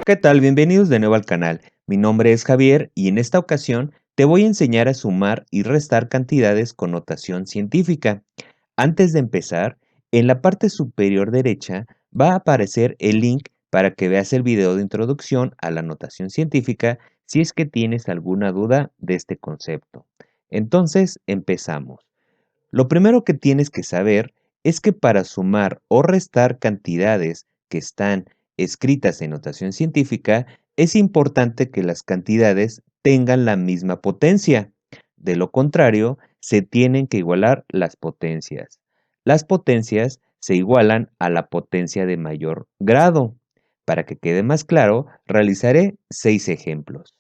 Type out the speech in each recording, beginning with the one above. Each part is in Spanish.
¿Qué tal? Bienvenidos de nuevo al canal. Mi nombre es Javier y en esta ocasión te voy a enseñar a sumar y restar cantidades con notación científica. Antes de empezar, en la parte superior derecha va a aparecer el link para que veas el video de introducción a la notación científica si es que tienes alguna duda de este concepto. Entonces, empezamos. Lo primero que tienes que saber es que para sumar o restar cantidades que están escritas en notación científica, es importante que las cantidades tengan la misma potencia. De lo contrario, se tienen que igualar las potencias. Las potencias se igualan a la potencia de mayor grado. Para que quede más claro, realizaré 6 ejemplos.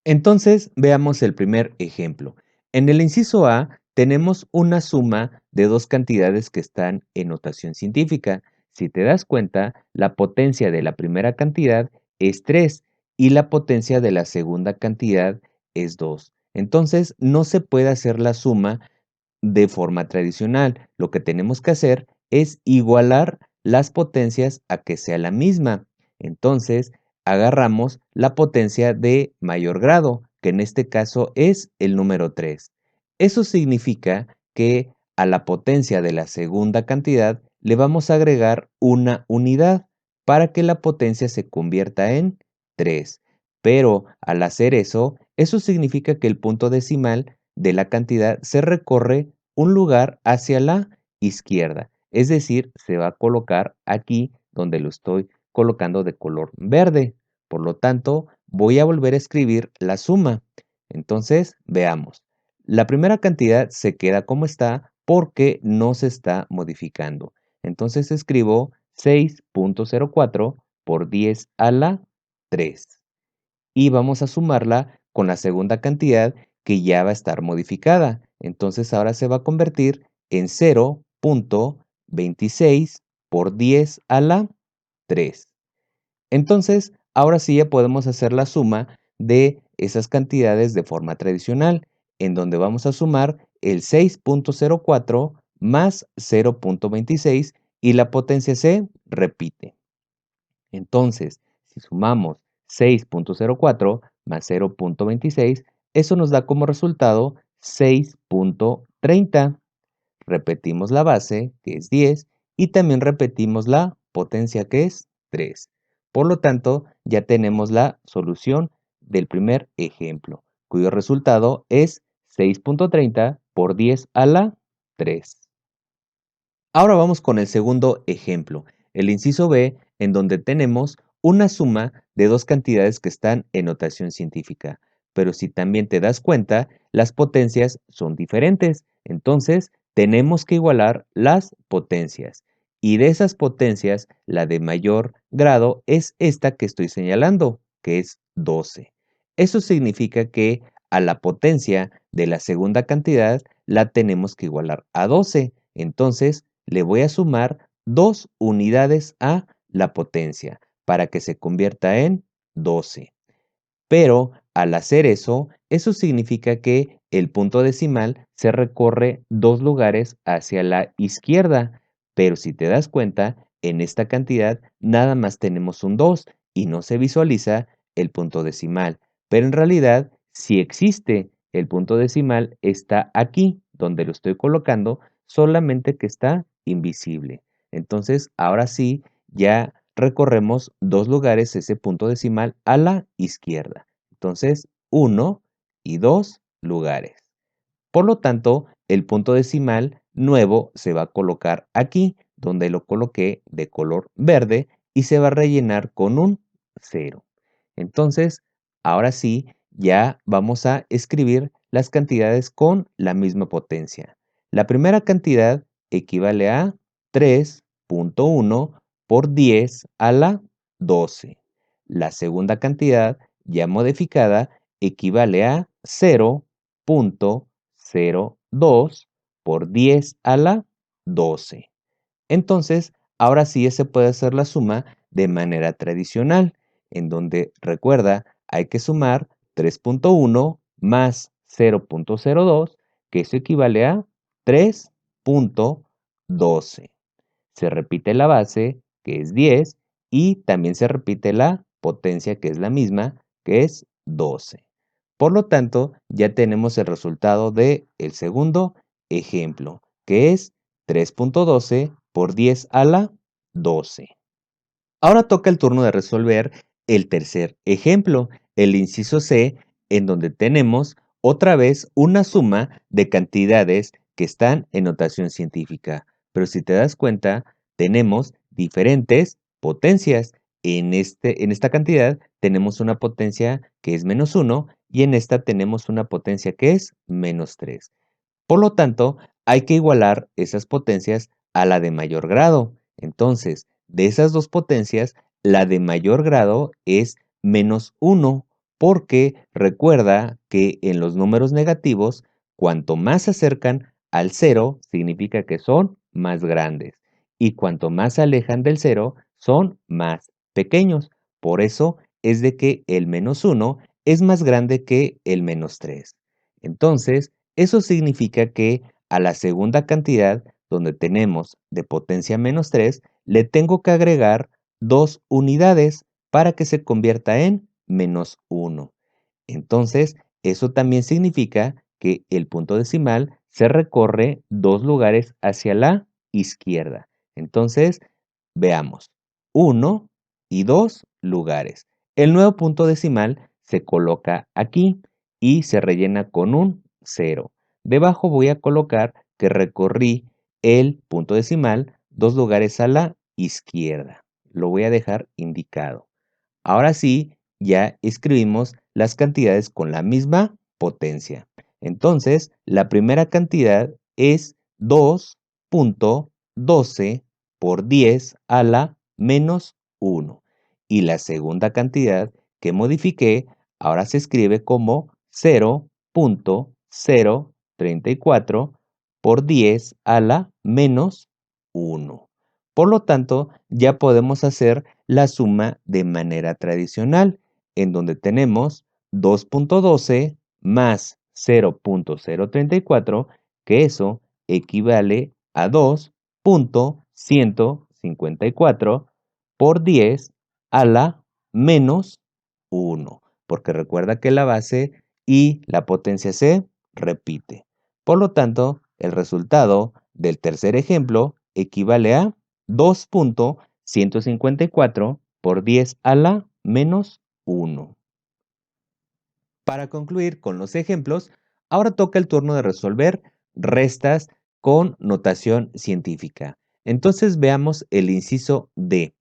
Entonces, veamos el primer ejemplo. En el inciso A tenemos una suma de dos cantidades que están en notación científica. Si te das cuenta, la potencia de la primera cantidad es 3 y la potencia de la segunda cantidad es 2. Entonces, no se puede hacer la suma de forma tradicional. Lo que tenemos que hacer es igualar las potencias a que sea la misma. Entonces, agarramos la potencia de mayor grado, que en este caso es el número 3. Eso significa que a la potencia de la segunda cantidad le vamos a agregar una unidad para que la potencia se convierta en 3. Pero al hacer eso, eso significa que el punto decimal de la cantidad se recorre un lugar hacia la izquierda. Es decir, se va a colocar aquí donde lo estoy colocando de color verde. Por lo tanto, voy a volver a escribir la suma. Entonces, veamos. La primera cantidad se queda como está porque no se está modificando. Entonces escribo 6.04 por 10 a la 3 y vamos a sumarla con la segunda cantidad que ya va a estar modificada. Entonces ahora se va a convertir en 0.26 por 10 a la 3. Entonces, ahora sí ya podemos hacer la suma de esas cantidades de forma tradicional, en donde vamos a sumar el 6.04 más 0.26 y la potencia se repite. Entonces, si sumamos 6.04 más 0.26, eso nos da como resultado 6.30. Repetimos la base, que es 10, y también repetimos la potencia, que es 3. Por lo tanto, ya tenemos la solución del primer ejemplo, cuyo resultado es 6.30 por 10 a la 3. Ahora vamos con el segundo ejemplo, el inciso B, en donde tenemos una suma de dos cantidades que están en notación científica. Pero si también te das cuenta, las potencias son diferentes. Entonces, tenemos que igualar las potencias. Y de esas potencias, la de mayor grado es esta que estoy señalando, que es 12. Eso significa que a la potencia de la segunda cantidad la tenemos que igualar a 12. Entonces, le voy a sumar 2 unidades a la potencia para que se convierta en 12. Pero al hacer eso, eso significa que el punto decimal se recorre 2 lugares hacia la izquierda. Pero si te das cuenta, en esta cantidad nada más tenemos un 2 y no se visualiza el punto decimal. Pero en realidad, si existe el punto decimal, está aquí donde lo estoy colocando, solamente que está invisible. Entonces, ahora sí, ya recorremos 2 lugares ese punto decimal a la izquierda. Entonces, 1 y 2 lugares. Por lo tanto, el punto decimal nuevo se va a colocar aquí, donde lo coloqué de color verde y se va a rellenar con un 0. Entonces, ahora sí, ya vamos a escribir las cantidades con la misma potencia. La primera cantidad equivale a 3.1 por 10 a la 12. La segunda cantidad, ya modificada, equivale a 0.02 por 10 a la 12. Entonces, ahora sí se puede hacer la suma de manera tradicional, en donde, recuerda, hay que sumar 3.1 más 0.02, que eso equivale a 3.12. Se repite la base, que es 10, y también se repite la potencia que es la misma, que es 12. Por lo tanto, ya tenemos el resultado del segundo ejemplo, que es 3.12 por 10 a la 12. Ahora toca el turno de resolver el tercer ejemplo, el inciso C, en donde tenemos otra vez una suma de cantidades que están en notación científica. Pero si te das cuenta, tenemos diferentes potencias. En esta cantidad tenemos una potencia que es -1 y en esta tenemos una potencia que es -3. Por lo tanto, hay que igualar esas potencias a la de mayor grado. Entonces, de esas dos potencias, la de mayor grado es -1, porque recuerda que en los números negativos, cuanto más se acercan al cero, significa que son más grandes. Y cuanto más se alejan del cero, son más pequeños. Por eso es de que el -1 es más grande que el -3. Entonces, eso significa que a la segunda cantidad, donde tenemos de potencia -3, le tengo que agregar 2 unidades para que se convierta en -1. Entonces, eso también significa que el punto decimal se recorre 2 lugares hacia la izquierda. Entonces, veamos, 1 y 2 lugares. El nuevo punto decimal se coloca aquí y se rellena con un 0. Debajo voy a colocar que recorrí el punto decimal 2 lugares a la izquierda. Lo voy a dejar indicado. Ahora sí, ya escribimos las cantidades con la misma potencia. Entonces, la primera cantidad es 2.12 por 10 a la -1. Y la segunda cantidad que modifiqué ahora se escribe como 0.034 por 10 a la -1. Por lo tanto, ya podemos hacer la suma de manera tradicional, en donde tenemos 2.12 más 0.034, que eso equivale a 2.154 por 10 a la -1, porque recuerda que la base y la potencia se repite. Por lo tanto, el resultado del tercer ejemplo equivale a 2.154 por 10 a la -1. Para concluir con los ejemplos, ahora toca el turno de resolver restas con notación científica. Entonces veamos el inciso D,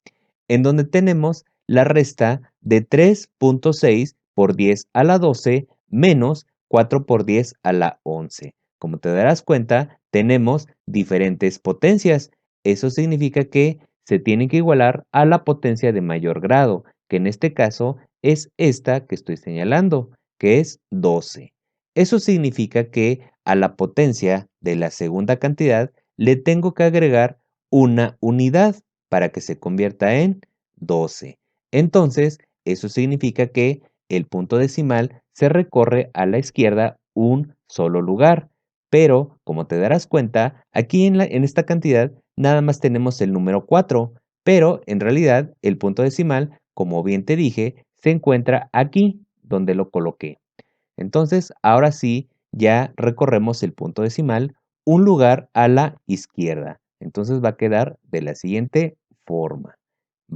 en donde tenemos la resta de 3.6 por 10 a la 12 menos 4 por 10 a la 11. Como te darás cuenta, tenemos diferentes potencias. Eso significa que se tienen que igualar a la potencia de mayor grado, que en este caso es esta que estoy señalando, que es 12. Eso significa que a la potencia de la segunda cantidad le tengo que agregar una unidad para que se convierta en 12. Entonces, eso significa que el punto decimal se recorre a la izquierda un solo lugar. Pero, como te darás cuenta, aquí en esta cantidad nada más tenemos el número 4, pero en realidad el punto decimal, como bien te dije, se encuentra aquí donde lo coloqué. Entonces, ahora sí, ya recorremos el punto decimal un lugar a la izquierda. Entonces va a quedar de la siguiente forma.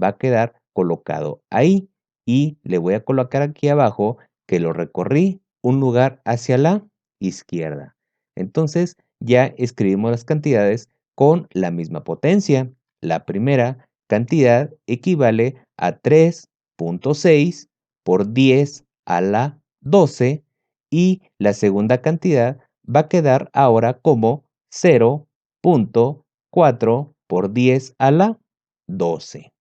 Va a quedar colocado ahí y le voy a colocar aquí abajo que lo recorrí un lugar hacia la izquierda. Entonces ya escribimos las cantidades con la misma potencia. La primera cantidad equivale a 3.6 por 10 a la 12 y la segunda cantidad va a quedar ahora como 0.4 por 10 a la 12.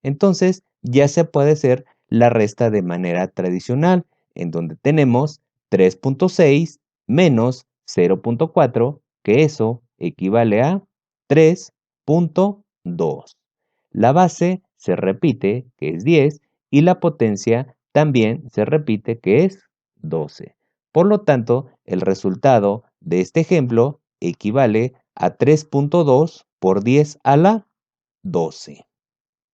Entonces ya se puede hacer la resta de manera tradicional, en donde tenemos 3.6 menos 0.4, que eso equivale a 3.2. La base se repite, que es 10, y la potencia también se repite, que es 12. Por lo tanto, el resultado de este ejemplo equivale a 3.2 por 10 a la 12.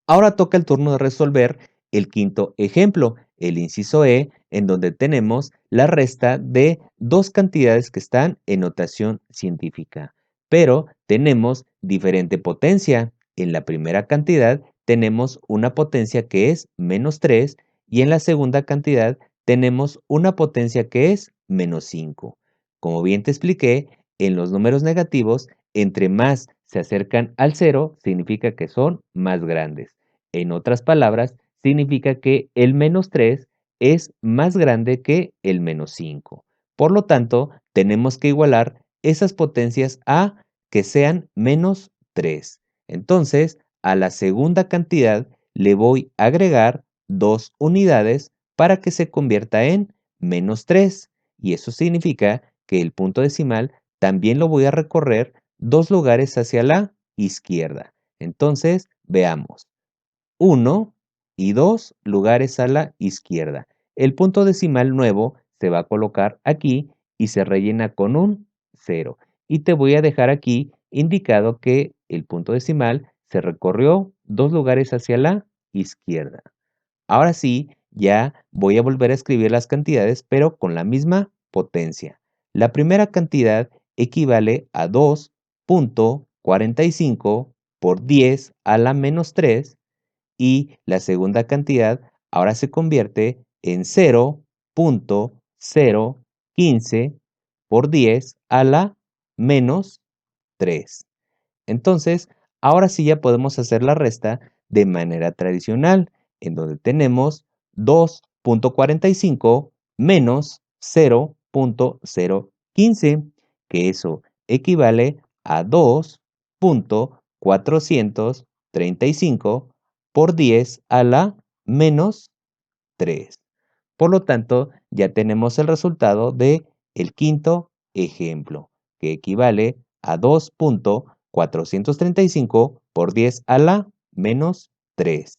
Ahora toca el turno de resolver el quinto ejemplo, el inciso E, en donde tenemos la resta de dos cantidades que están en notación científica, pero tenemos diferente potencia. En la primera cantidad tenemos una potencia que es -3 y en la segunda cantidad tenemos una potencia que es -5. Como bien te expliqué, en los números negativos, entre más se acercan al cero, significa que son más grandes. En otras palabras, significa que el -3 es más grande que el -5. Por lo tanto, tenemos que igualar esas potencias a que sean -3. Entonces, a la segunda cantidad le voy a agregar 2 unidades para que se convierta en -3. Y eso significa que el punto decimal también lo voy a recorrer 2 lugares hacia la izquierda. Entonces, veamos. 1 y 2 lugares a la izquierda. El punto decimal nuevo se va a colocar aquí y se rellena con un 0. Y te voy a dejar aquí indicado que el punto decimal se recorrió 2 lugares hacia la izquierda. Ahora sí, ya voy a volver a escribir las cantidades, pero con la misma potencia. La primera cantidad equivale a 2.45 por 10 a la -3 y la segunda cantidad ahora se convierte en 0.015 por 10 a la -3. Entonces, ahora sí ya podemos hacer la resta de manera tradicional, en donde tenemos 2.45 menos 0.015, que eso equivale a 2.435 por 10 a la -3. Por lo tanto, ya tenemos el resultado de el quinto ejemplo, que equivale a 2.435 por 10 a la -3.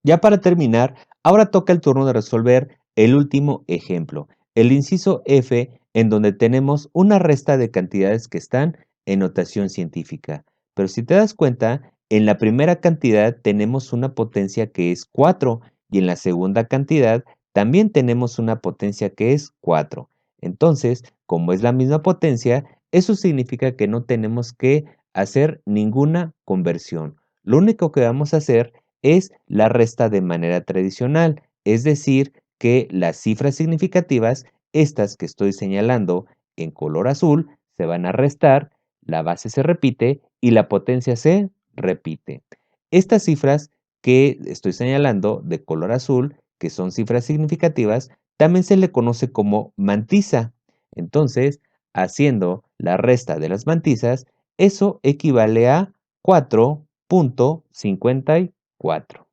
Ya para terminar, ahora toca el turno de resolver el último ejemplo, el inciso F, en donde tenemos una resta de cantidades que están en notación científica. Pero si te das cuenta, en la primera cantidad tenemos una potencia que es 4 y en la segunda cantidad también tenemos una potencia que es 4. Entonces, como es la misma potencia, eso significa que no tenemos que hacer ninguna conversión. Lo único que vamos a hacer es la resta de manera tradicional, es decir, que las cifras significativas, estas que estoy señalando en color azul, se van a restar, la base se repite y la potencia se repite. Estas cifras que estoy señalando de color azul, que son cifras significativas, también se le conoce como mantisa. Entonces, haciendo la resta de las mantisas, eso equivale a 4.54.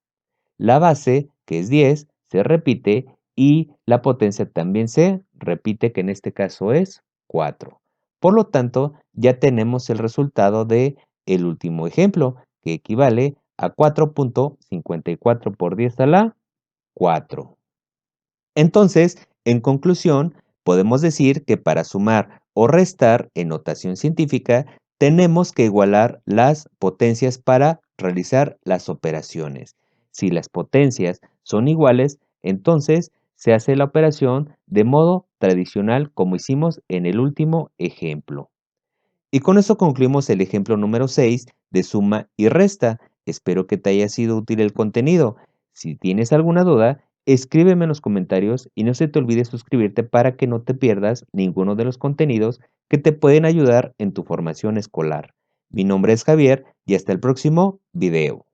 La base, que es 10, se repite y la potencia también se repite, que en este caso es 4. Por lo tanto, ya tenemos el resultado de el último ejemplo, que equivale a 4.54 por 10 a la 4. Entonces, en conclusión, podemos decir que para sumar o restar en notación científica, tenemos que igualar las potencias para realizar las operaciones. Si las potencias son iguales, entonces se hace la operación de modo tradicional como hicimos en el último ejemplo. Y con eso concluimos el ejemplo número 6 de suma y resta. Espero que te haya sido útil el contenido. Si tienes alguna duda, escríbeme en los comentarios y no se te olvide suscribirte para que no te pierdas ninguno de los contenidos que te pueden ayudar en tu formación escolar. Mi nombre es Javier y hasta el próximo video.